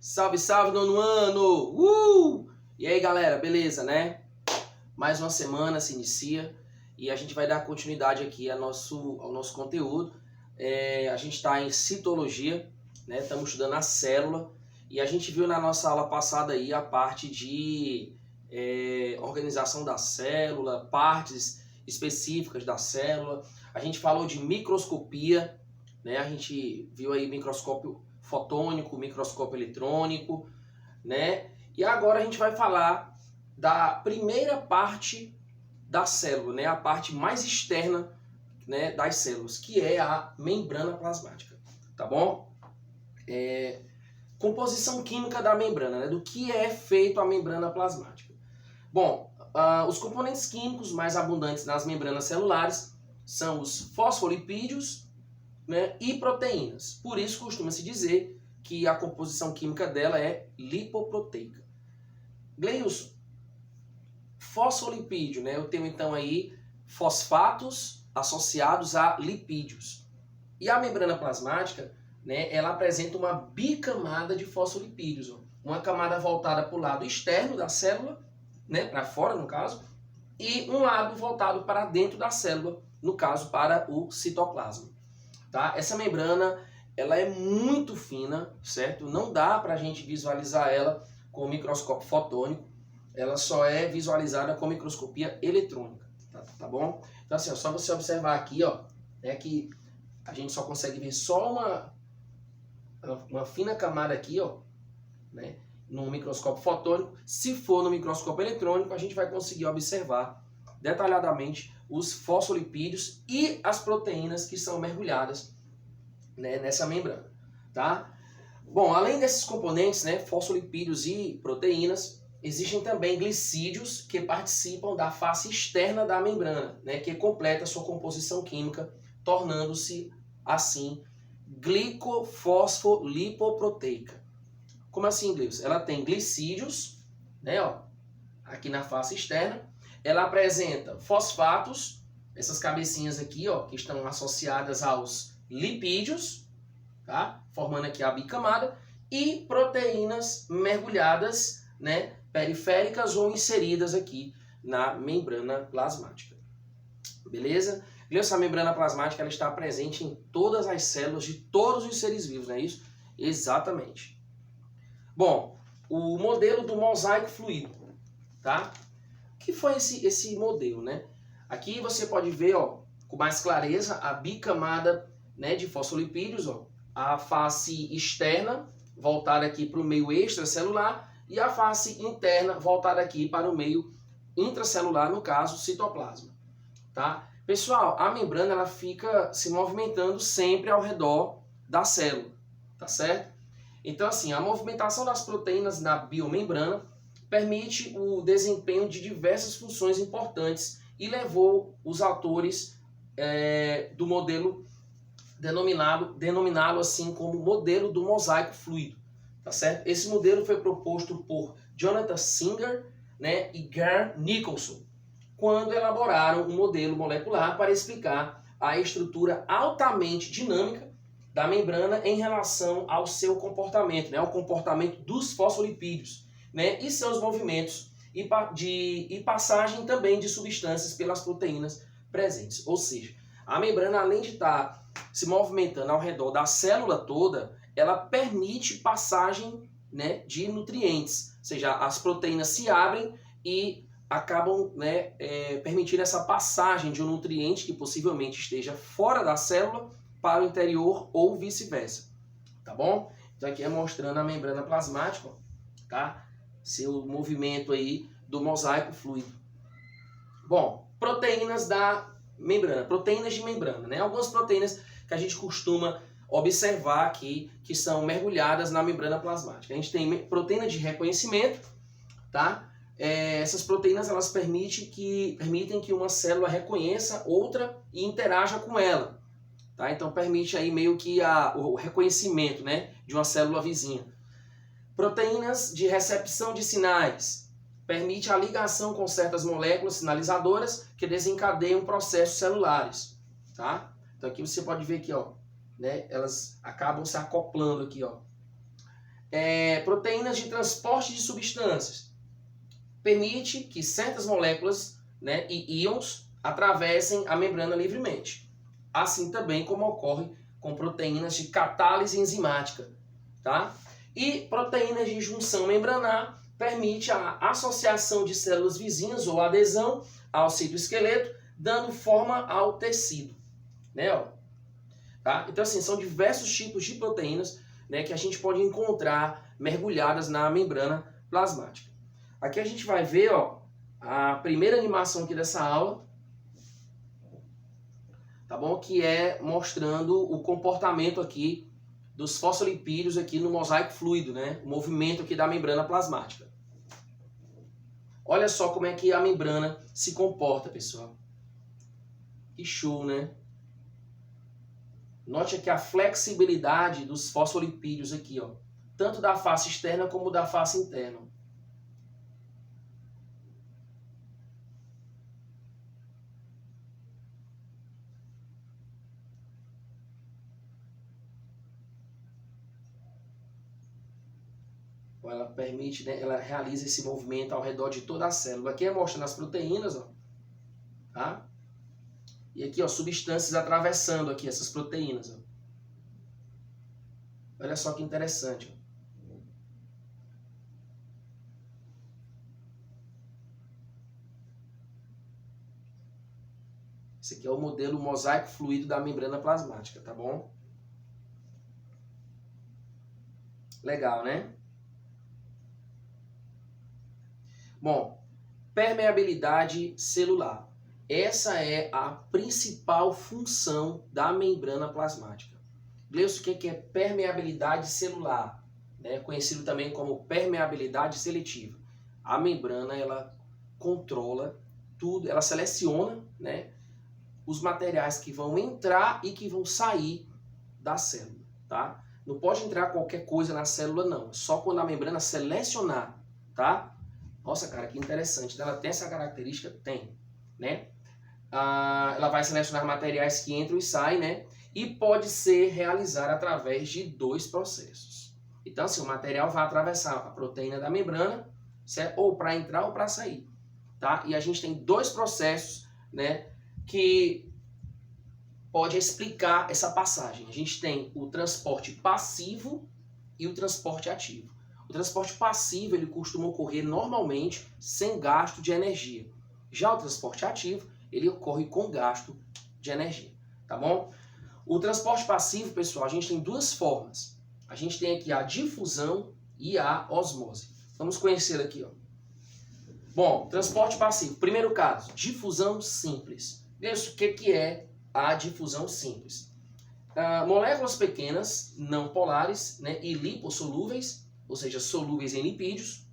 Salve, salve, nono ano! E aí, galera, beleza, né? Mais uma semana se inicia e a gente vai dar continuidade aqui ao nosso conteúdo. A gente está em citologia, né? Estamos estudando a célula e a gente viu na nossa aula passada aí a parte de organização da célula, partes específicas da célula. A gente falou de microscopia, né? A gente viu aí microscópio fotônico, microscópio eletrônico, né? E agora a gente vai falar da primeira parte da célula, né? A parte mais externa, né, das células, que é a membrana plasmática, tá bom? Composição química da membrana, né? Do que é feito a membrana plasmática. Bom, os componentes químicos mais abundantes nas membranas celulares são os fosfolipídios, né, e proteínas. Por isso costuma-se dizer que a composição química dela é lipoproteica. Gleilson, fosfolipídio, né? Eu tenho então aí fosfatos associados a lipídios. E a membrana plasmática, né, ela apresenta uma bicamada de fosfolipídios, ó. Uma camada voltada para o lado externo da célula, né, para fora no caso, e um lado voltado para dentro da célula, no caso para o citoplasma. Tá? Essa membrana ela é muito fina, certo? Não dá para a gente visualizar ela com o microscópio fotônico, ela só é visualizada com microscopia eletrônica, tá bom? Então assim, ó, só você observar aqui, ó, né, que a gente só consegue ver só uma fina camada aqui, ó, né, no microscópio fotônico. Se for no microscópio eletrônico, a gente vai conseguir observar detalhadamente os fosfolipídios e as proteínas que são mergulhadas, né, nessa membrana, tá? Bom, além desses componentes, né, fosfolipídios e proteínas, existem também glicídios que participam da face externa da membrana, né, que completa sua composição química, tornando-se assim glicofosfolipoproteica. Como assim, Gleilson? Ela tem glicídios, né, ó, aqui na face externa. Ela apresenta fosfatos, essas cabecinhas aqui, ó, que estão associadas aos lipídios, tá? Formando aqui a bicamada, e proteínas mergulhadas, né, periféricas ou inseridas aqui na membrana plasmática. Beleza? Essa membrana plasmática ela está presente em todas as células de todos os seres vivos, não é isso? Exatamente. Bom, o modelo do mosaico fluido, tá? O que foi esse modelo, né? Aqui você pode ver, ó, com mais clareza a bicamada, né, de fosfolipídios, ó, a face externa voltada aqui para o meio extracelular e a face interna voltada aqui para o meio intracelular, no caso, citoplasma, tá? Pessoal, a membrana ela fica se movimentando sempre ao redor da célula, tá certo? Então, assim, a movimentação das proteínas na biomembrana permite o desempenho de diversas funções importantes e levou os autores do modelo denominado assim como modelo do mosaico fluido, tá certo? Esse modelo foi proposto por Jonathan Singer, né, e Gary Nicholson, quando elaboraram um modelo molecular para explicar a estrutura altamente dinâmica da membrana em relação ao seu comportamento, né, ao comportamento dos fosfolipídios, né, e seus movimentos e passagem também de substâncias pelas proteínas presentes. Ou seja, a membrana, além de estar se movimentando ao redor da célula toda, ela permite passagem, né, de nutrientes, ou seja, as proteínas se abrem e acabam, né, permitindo essa passagem de um nutriente que possivelmente esteja fora da célula para o interior ou vice-versa, tá bom? Então aqui é mostrando a membrana plasmática, tá? Seu movimento aí do mosaico fluido. Bom, proteínas da membrana, proteínas de membrana, né? Algumas proteínas que a gente costuma observar aqui que são mergulhadas na membrana plasmática. A gente tem proteína de reconhecimento, tá? Essas proteínas elas permitem que uma célula reconheça outra e interaja com ela, tá? Então permite aí meio que o reconhecimento, né, de uma célula vizinha. Proteínas de recepção de sinais permite a ligação com certas moléculas sinalizadoras que desencadeiam processos celulares, tá? Então aqui você pode ver aqui, ó, né, elas acabam se acoplando aqui, ó. proteínas de transporte de substâncias. Permite que certas moléculas, né, e íons atravessem a membrana livremente. Assim também como ocorre com proteínas de catálise enzimática. Tá? E proteínas de junção membranar permite a associação de células vizinhas ou adesão ao citoesqueleto, dando forma ao tecido. Né, ó? Tá? Então, assim, são diversos tipos de proteínas, né, que a gente pode encontrar mergulhadas na membrana plasmática. Aqui a gente vai ver, ó, a primeira animação aqui dessa aula, tá bom? Que é mostrando o comportamento aqui dos fosfolipídios aqui no mosaico fluido, né? O movimento aqui da membrana plasmática. Olha só como é que a membrana se comporta, pessoal. Que show, né? Note aqui a flexibilidade dos fosfolipídios aqui, ó. Tanto da face externa como da face interna. Ela permite, né, ela realiza esse movimento ao redor de toda a célula. Aqui é mostrando as proteínas, ó, tá? E aqui, ó, substâncias atravessando aqui essas proteínas, ó. Olha só que interessante, ó. Esse aqui é o modelo mosaico fluido da membrana plasmática, tá bom? Legal, né? Bom, permeabilidade celular. Essa é a principal função da membrana plasmática. Gleison, o que é permeabilidade celular? Né? Conhecido também como permeabilidade seletiva. A membrana, ela controla tudo, ela seleciona, né, os materiais que vão entrar e que vão sair da célula, tá? Não pode entrar qualquer coisa na célula, não. Só quando a membrana selecionar, tá? Nossa, cara, que interessante. Ela tem essa característica? Tem, né? Ela vai selecionar materiais que entram e saem, né? E pode ser realizada através de dois processos. Então, assim, o material vai atravessar a proteína da membrana, certo? Ou para entrar ou para sair, tá? E a gente tem dois processos, né, que pode explicar essa passagem. A gente tem o transporte passivo e o transporte ativo. O transporte passivo, ele costuma ocorrer normalmente sem gasto de energia. Já o transporte ativo, ele ocorre com gasto de energia, tá bom? O transporte passivo, pessoal, a gente tem duas formas. A gente tem aqui a difusão e a osmose. Vamos conhecer aqui, ó. Bom, transporte passivo. Primeiro caso, difusão simples. Isso, o que é a difusão simples? Moléculas pequenas, não polares, né, e lipossolúveis, ou seja, solúveis em lipídios,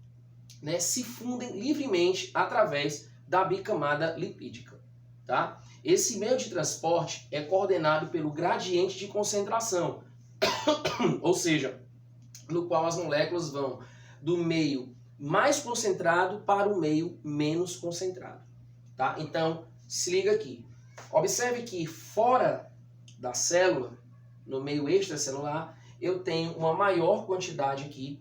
né, se fundem livremente através da bicamada lipídica. Tá? Esse meio de transporte é coordenado pelo gradiente de concentração, ou seja, no qual as moléculas vão do meio mais concentrado para o meio menos concentrado. Tá? Então, se liga aqui. Observe que fora da célula, no meio extracelular, eu tenho uma maior quantidade aqui,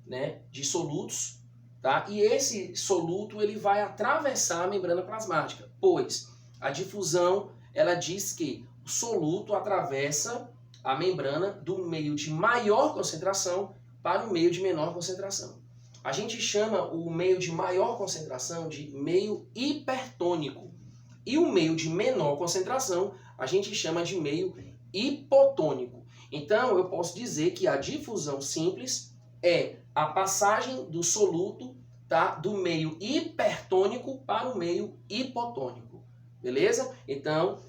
né, de solutos, tá? E esse soluto, ele vai atravessar a membrana plasmática, pois a difusão, ela diz que o soluto atravessa a membrana do meio de maior concentração para o meio de menor concentração. A gente chama o meio de maior concentração de meio hipertônico. E o meio de menor concentração, a gente chama de meio hipotônico. Então, eu posso dizer que a difusão simples é a passagem do soluto, tá, do meio hipertônico para o meio hipotônico. Beleza? Então,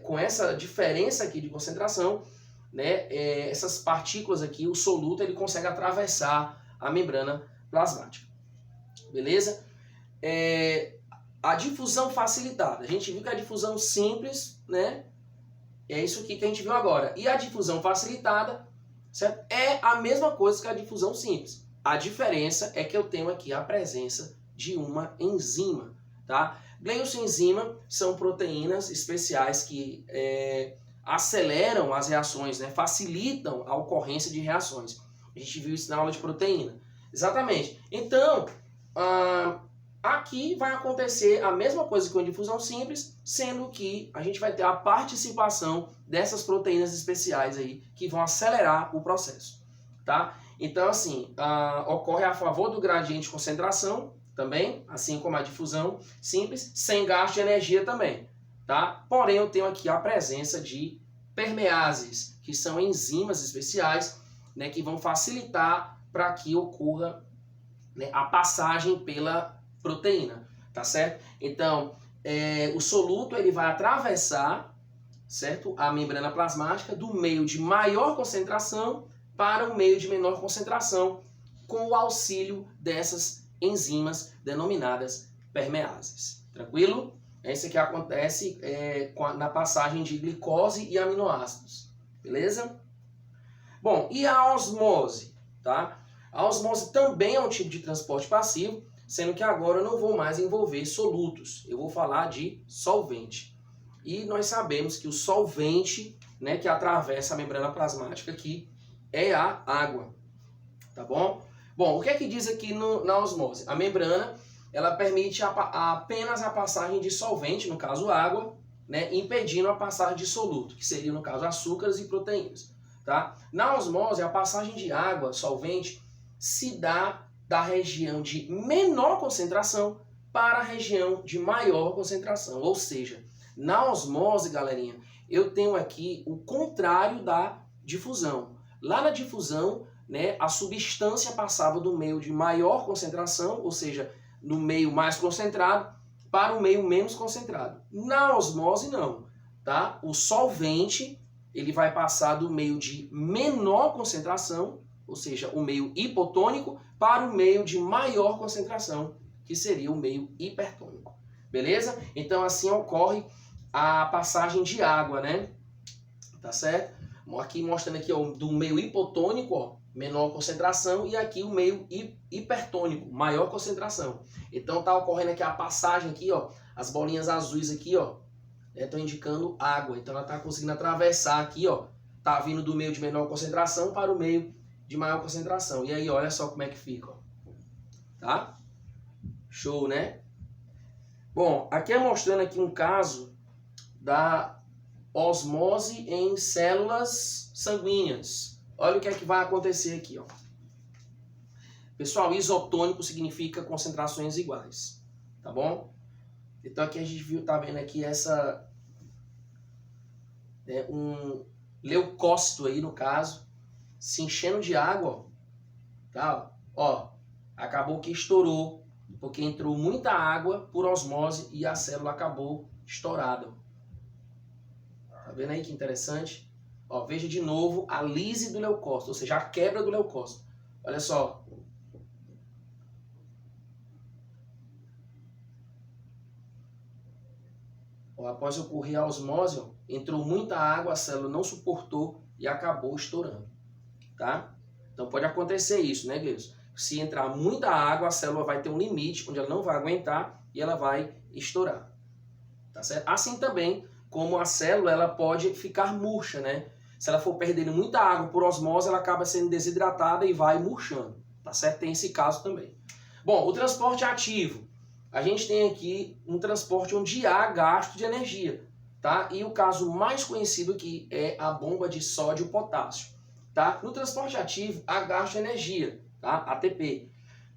com essa diferença aqui de concentração, né, essas partículas aqui, o soluto, ele consegue atravessar a membrana plasmática. Beleza? A difusão facilitada. A gente viu que a difusão simples, né, é isso aqui que a gente viu agora. E a difusão facilitada, certo? É a mesma coisa que a difusão simples. A diferença é que eu tenho aqui a presença de uma enzima, tá? Gleicosenzima são proteínas especiais que aceleram as reações, né? Facilitam a ocorrência de reações. A gente viu isso na aula de proteína. Exatamente. Então, aqui vai acontecer a mesma coisa que uma difusão simples, sendo que a gente vai ter a participação dessas proteínas especiais aí, que vão acelerar o processo, tá? Então, assim, ocorre a favor do gradiente de concentração também, assim como a difusão simples, sem gasto de energia também, tá? Porém, eu tenho aqui a presença de permeases, que são enzimas especiais, né, que vão facilitar para que ocorra, né, a passagem pela proteína, tá certo? Então, o soluto ele vai atravessar, certo, a membrana plasmática do meio de maior concentração para o meio de menor concentração, com o auxílio dessas enzimas denominadas permeases. Tranquilo? Isso aqui acontece na passagem de glicose e aminoácidos. Beleza? Bom, e a osmose? Tá? A osmose também é um tipo de transporte passivo, sendo que agora eu não vou mais envolver solutos. Eu vou falar de solvente. E nós sabemos que o solvente, né, que atravessa a membrana plasmática aqui é a água. Tá bom? Bom, o que é que diz aqui na osmose? A membrana ela permite apenas a passagem de solvente, no caso água, né, impedindo a passagem de soluto, que seria, no caso, açúcares e proteínas. Tá? Na osmose, a passagem de água, solvente, se dá da região de menor concentração para a região de maior concentração. Ou seja, na osmose, galerinha, eu tenho aqui o contrário da difusão. Lá na difusão, né, a substância passava do meio de maior concentração, ou seja, no meio mais concentrado, para o meio menos concentrado. Na osmose, não. Tá? O solvente ele vai passar do meio de menor concentração, ou seja, o meio hipotônico, para o meio de maior concentração, que seria o meio hipertônico. Beleza? Então, assim ocorre a passagem de água, né? Tá certo? Aqui mostrando aqui, ó, do meio hipotônico, ó, menor concentração, e aqui o meio hipertônico, maior concentração. Então tá ocorrendo aqui a passagem aqui, ó, as bolinhas azuis aqui, ó, estão indicando água. Então ela tá conseguindo atravessar aqui, ó, tá vindo do meio de menor concentração para o meio de maior concentração. E aí, olha só como é que fica, ó. Tá? Show, né? Bom, aqui é mostrando aqui um caso da osmose em células sanguíneas. Olha o que é que vai acontecer aqui, ó. Pessoal, isotônico significa concentrações iguais, tá bom? Então aqui a gente tá vendo aqui um leucócito aí, no caso, se enchendo de água, ó, tá? Ó, acabou que estourou, porque entrou muita água por osmose e a célula acabou estourada. Tá vendo aí que interessante? Ó, veja de novo a lise do leucócito, ou seja, a quebra do leucócito. Olha só. Ó, após ocorrer a osmose, ó, entrou muita água, a célula não suportou e acabou estourando. Tá? Então pode acontecer isso, né, Gleison? Se entrar muita água, a célula vai ter um limite onde ela não vai aguentar e ela vai estourar. Tá certo? Assim também como a célula ela pode ficar murcha, né? Se ela for perdendo muita água por osmose, ela acaba sendo desidratada e vai murchando, tá certo? Tem esse caso também. Bom, o transporte ativo. A gente tem aqui um transporte onde há gasto de energia, tá? E o caso mais conhecido aqui é a bomba de sódio e potássio, tá? No transporte ativo, há gasto de energia, tá? ATP,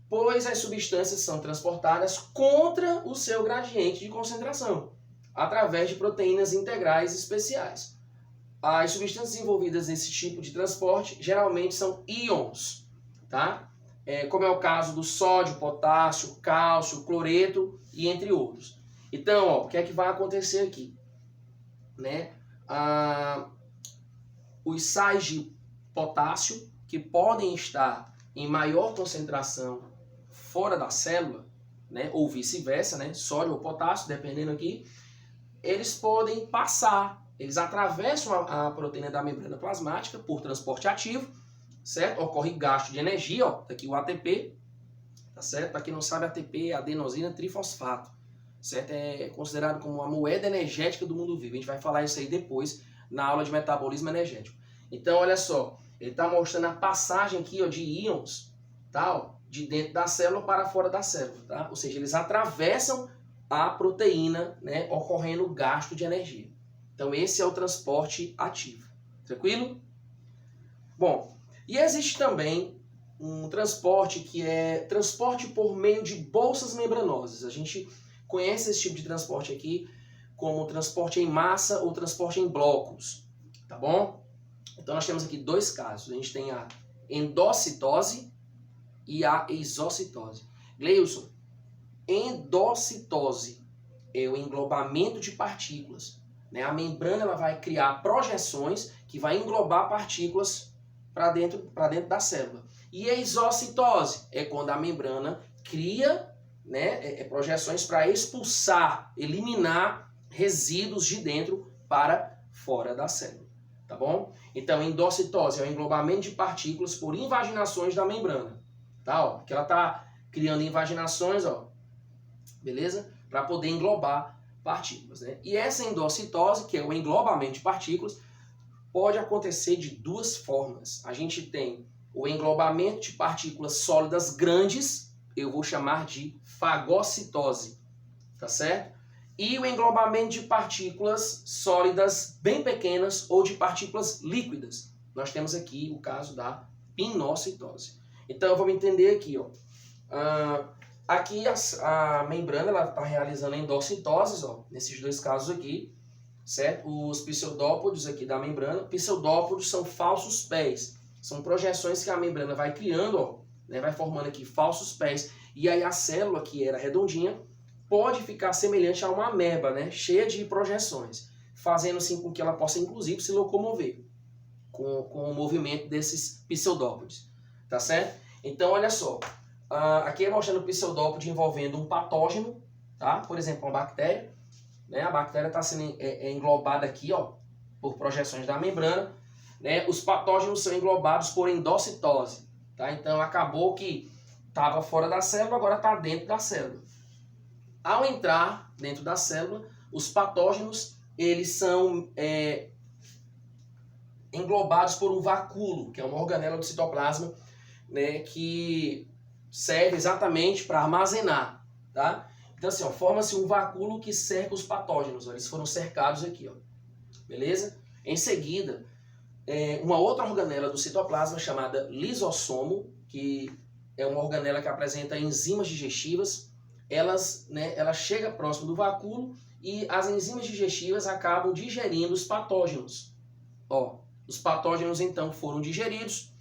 pois as substâncias são transportadas contra o seu gradiente de concentração, através de proteínas integrais especiais. As substâncias envolvidas nesse tipo de transporte geralmente são íons, tá? Como é o caso do sódio, potássio, cálcio, cloreto e entre outros. Então, ó, o que é que vai acontecer aqui? Né? Os sais de potássio, que podem estar em maior concentração fora da célula, né? Ou vice-versa, né? Sódio ou potássio, dependendo aqui, eles podem passar. Eles atravessam a proteína da membrana plasmática por transporte ativo, certo? Ocorre gasto de energia, ó, tá aqui o ATP, tá certo? Para quem não sabe, ATP é adenosina trifosfato, certo? É considerado como a moeda energética do mundo vivo. A gente vai falar isso aí depois na aula de metabolismo energético. Então, olha só, Ele está mostrando a passagem aqui, ó, de íons, tá, ó, de dentro da célula para fora da célula, tá? Ou seja, eles atravessam a proteína, né, ocorrendo gasto de energia. Então esse é o transporte ativo. Tranquilo? Bom, e existe também um transporte que é transporte por meio de bolsas membranosas. A gente conhece esse tipo de transporte aqui como transporte em massa ou transporte em blocos, tá bom? Então nós temos aqui dois casos. A gente tem a endocitose e a exocitose. Gleilson, endocitose é o englobamento de partículas, né? A membrana ela vai criar projeções que vai englobar partículas para dentro da célula. E a exocitose é quando a membrana cria, né, projeções para expulsar, eliminar resíduos de dentro para fora da célula. Tá bom? Então, endocitose é o englobamento de partículas por invaginações da membrana. Tá? Ó, que ela está criando invaginações, ó, beleza? Para poder englobar partículas, né? E essa endocitose, que é o englobamento de partículas, pode acontecer de duas formas. A gente tem o englobamento de partículas sólidas grandes, eu vou chamar de fagocitose, tá certo? E o englobamento de partículas sólidas bem pequenas ou de partículas líquidas. Nós temos aqui o caso da pinocitose. Então, vamos entender aqui, ó. Aqui a membrana está realizando endocitoses, ó, nesses dois casos aqui, certo? Os pseudópodos aqui da membrana. Pseudópodos são falsos pés. São projeções que a membrana vai criando, ó, né, vai formando aqui falsos pés. E aí a célula, que era redondinha, pode ficar semelhante a uma ameba, né, cheia de projeções, fazendo assim com que ela possa, inclusive, se locomover com o movimento desses pseudópodes. Tá certo? Então, olha só. Aqui é mostrando o pseudópode envolvendo um patógeno, tá? Por exemplo, uma bactéria. Né? A bactéria está sendo englobada aqui, ó, por projeções da membrana. Né? Os patógenos são englobados por endocitose. Tá? Então, acabou que estava fora da célula, agora está dentro da célula. Ao entrar dentro da célula, os patógenos eles são englobados por um vacúolo, que é uma organela do citoplasma, né, que serve exatamente para armazenar, tá? Então assim, forma-se um vacúolo que cerca os patógenos, ó, eles foram cercados aqui, ó, beleza? Em seguida, uma outra organela do citoplasma chamada lisossomo, que é uma organela que apresenta enzimas digestivas, ela chega próximo do vacúolo e as enzimas digestivas acabam digerindo os patógenos. Ó, os patógenos então foram digeridos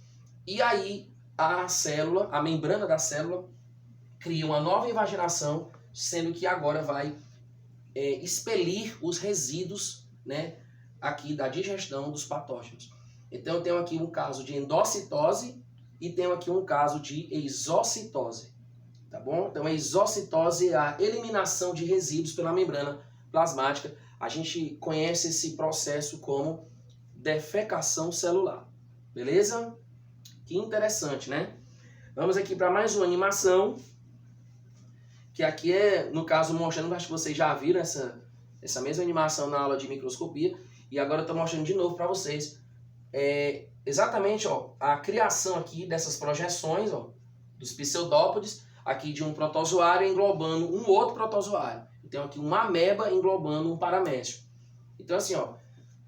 e aí a célula, a membrana da célula, cria uma nova invaginação, sendo que agora vai expelir os resíduos, né, aqui da digestão dos patógenos. Então eu tenho aqui um caso de endocitose e tenho aqui um caso de exocitose. Tá bom? Então a exocitose é a eliminação de resíduos pela membrana plasmática. A gente conhece esse processo como defecação celular. Beleza? Que interessante, né? Vamos aqui para mais uma animação, que aqui é, no caso, mostrando, acho que vocês já viram essa mesma animação na aula de microscopia, e agora eu estou mostrando de novo para vocês exatamente, ó, a criação aqui dessas projeções, ó, dos pseudópodes, aqui de um protozoário englobando um outro protozoário. Então aqui uma ameba englobando um paramécio. Então assim, ó,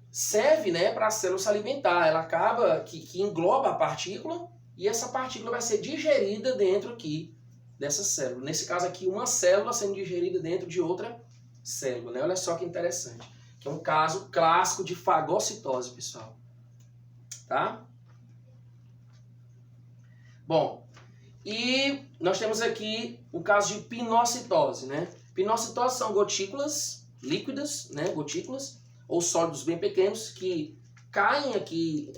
serve, né, para a célula se alimentar. Ela acaba que engloba a partícula e essa partícula vai ser digerida dentro aqui dessa célula. Nesse caso aqui, uma célula sendo digerida dentro de outra célula, né? Olha só que interessante. Que é um caso clássico de fagocitose, pessoal. Tá? Bom, e nós temos aqui o caso de pinocitose, né? Pinocitose são gotículas líquidas, né? Gotículas ou sólidos bem pequenos que caem aqui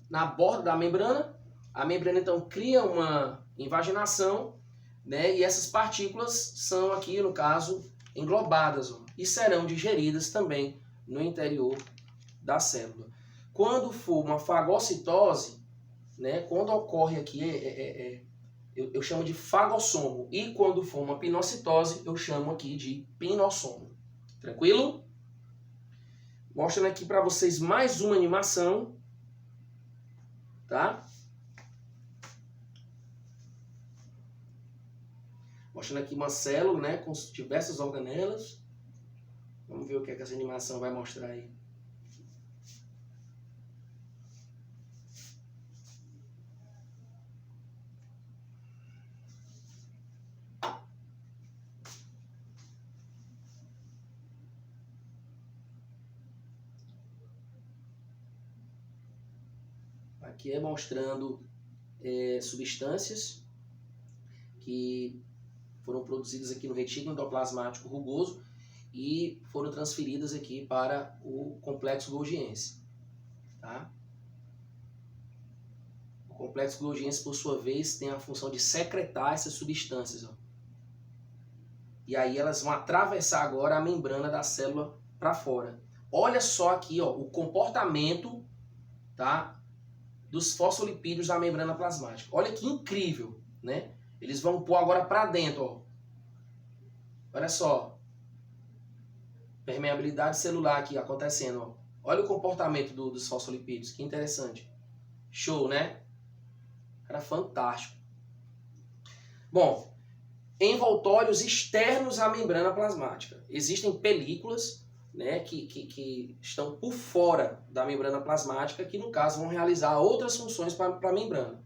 na borda da membrana. A membrana então cria uma invaginação, né? E essas partículas são aqui, no caso, englobadas, ó, e serão digeridas também no interior da célula. Quando for uma fagocitose, né? Quando ocorre aqui eu chamo de fagossomo, e quando for uma pinocitose eu chamo aqui de pinossomo. Tranquilo? Mostrando aqui para vocês mais uma animação. tá? Mostrando aqui uma célula, né, com diversas organelas. Vamos ver o que é que essa animação vai mostrar aí. Aqui é mostrando substâncias que foram produzidas aqui no retículo endoplasmático rugoso e foram transferidas aqui para o complexo golgiense, tá? O complexo golgiense, por sua vez, tem a função de secretar essas substâncias, ó. E aí elas vão atravessar agora a membrana da célula para fora. Olha só aqui, ó, o comportamento, tá, dos fosfolipídios na membrana plasmática. Olha que incrível, né? Eles vão pôr agora para dentro, ó. Olha só. Permeabilidade celular aqui acontecendo, ó. Olha o comportamento dos fosfolipídios, que interessante. Show, né? Era fantástico. Bom, envoltórios externos à membrana plasmática. Existem películas, né, que estão por fora da membrana plasmática, que no caso vão realizar outras funções para a membrana.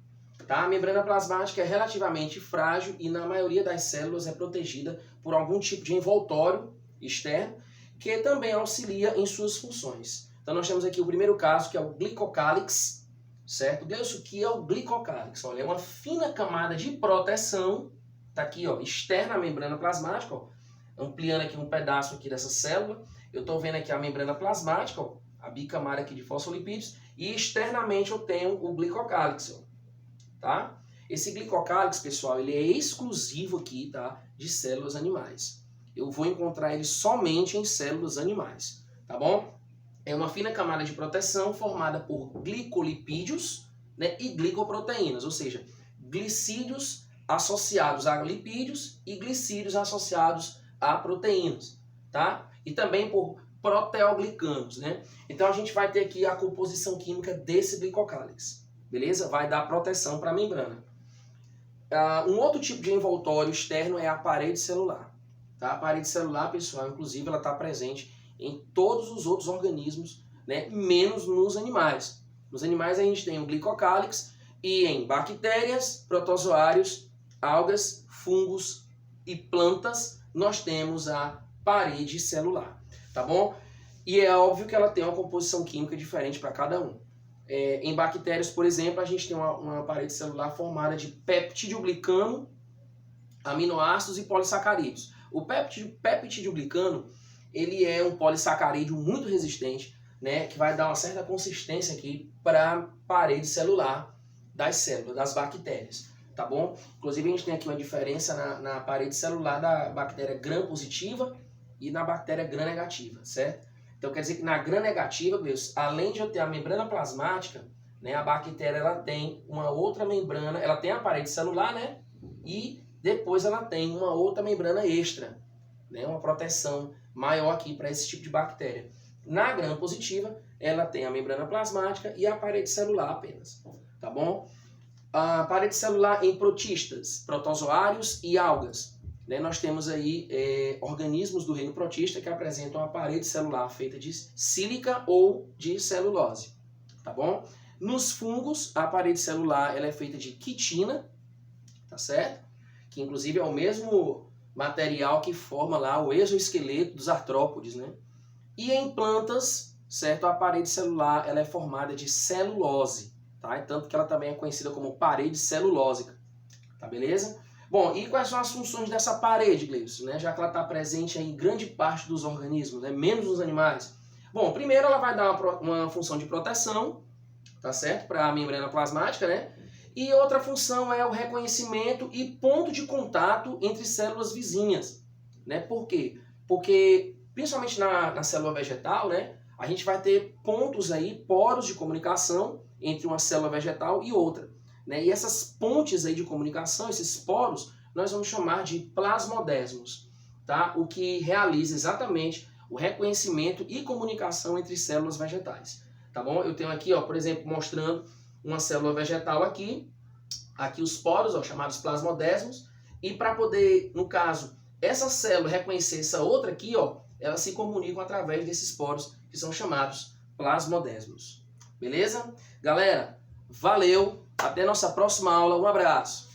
Tá? A membrana plasmática é relativamente frágil e na maioria das células é protegida por algum tipo de envoltório externo que também auxilia em suas funções. Então nós temos aqui o primeiro caso, que é o glicocálix, certo? Gleison, o que é o glicocálix? Olha, é uma fina camada de proteção, tá aqui, ó, externa à membrana plasmática, ó, ampliando aqui um pedaço aqui dessa célula. Eu estou vendo aqui a membrana plasmática, ó, a bicamada aqui de fosfolipídios, e externamente eu tenho o glicocálix, ó, tá? Esse glicocálix, pessoal, ele é exclusivo aqui, tá, de células animais. Eu vou encontrar ele somente em células animais, tá bom? É uma fina camada de proteção formada por glicolipídios, né, e glicoproteínas, ou seja, glicídios associados a lipídios e glicídios associados a proteínas, tá? E também por proteoglicanos, né? Então a gente vai ter aqui a composição química desse glicocálix, beleza? Vai dar proteção para a membrana. Um outro tipo de envoltório externo é a parede celular. Tá? A parede celular, pessoal, inclusive, ela está presente em todos os outros organismos, né? Menos nos animais. Nos animais a gente tem o glicocálix e em bactérias, protozoários, algas, fungos e plantas nós temos a parede celular, tá bom? E é óbvio que ela tem uma composição química diferente para cada um. Em bactérias, por exemplo, a gente tem uma parede celular formada de peptidoglicano, aminoácidos e polissacarídeos. O peptidoglicano, ele é um polissacarídeo muito resistente, né, que vai dar uma certa consistência aqui para a parede celular das células, das bactérias, tá bom? Inclusive a gente tem aqui uma diferença na parede celular da bactéria gram-positiva e na bactéria gram-negativa, certo? Então quer dizer que na gram-negativa, além de eu ter a membrana plasmática, né, a bactéria ela tem uma outra membrana, ela tem a parede celular, né, e depois ela tem uma outra membrana extra, né, uma proteção maior aqui para esse tipo de bactéria. Na gram-positiva, ela tem a membrana plasmática e a parede celular apenas, tá bom? A parede celular em protistas, protozoários e algas. Né, nós temos aí organismos do reino protista que apresentam a parede celular feita de sílica ou de celulose, tá bom? Nos fungos, a parede celular ela é feita de quitina, tá certo? Que inclusive é o mesmo material que forma lá o exoesqueleto dos artrópodes, né? E em plantas, certo? A parede celular ela é formada de celulose, tá? Tanto que ela também é conhecida como parede celulósica, tá beleza? Bom, e quais são as funções dessa parede, Gleison, né? Já que ela está presente em grande parte dos organismos, né? Menos nos animais. Bom, primeiro ela vai dar uma função de proteção, tá certo? Para a membrana plasmática, né? E outra função é o reconhecimento e ponto de contato entre células vizinhas, né? Por quê? Porque, principalmente na célula vegetal, né? A gente vai ter pontos aí, poros de comunicação entre uma célula vegetal e outra. Né? E essas pontes aí de comunicação, esses poros, nós vamos chamar de plasmodesmos, tá? O que realiza exatamente o reconhecimento e comunicação entre células vegetais, tá bom? Eu tenho aqui, ó, por exemplo, mostrando uma célula vegetal aqui os poros, ó, chamados plasmodesmos, e para poder, no caso, essa célula reconhecer essa outra aqui, ó, elas se comunicam através desses poros que são chamados plasmodesmos. Beleza? Galera, valeu, até nossa próxima aula, um abraço!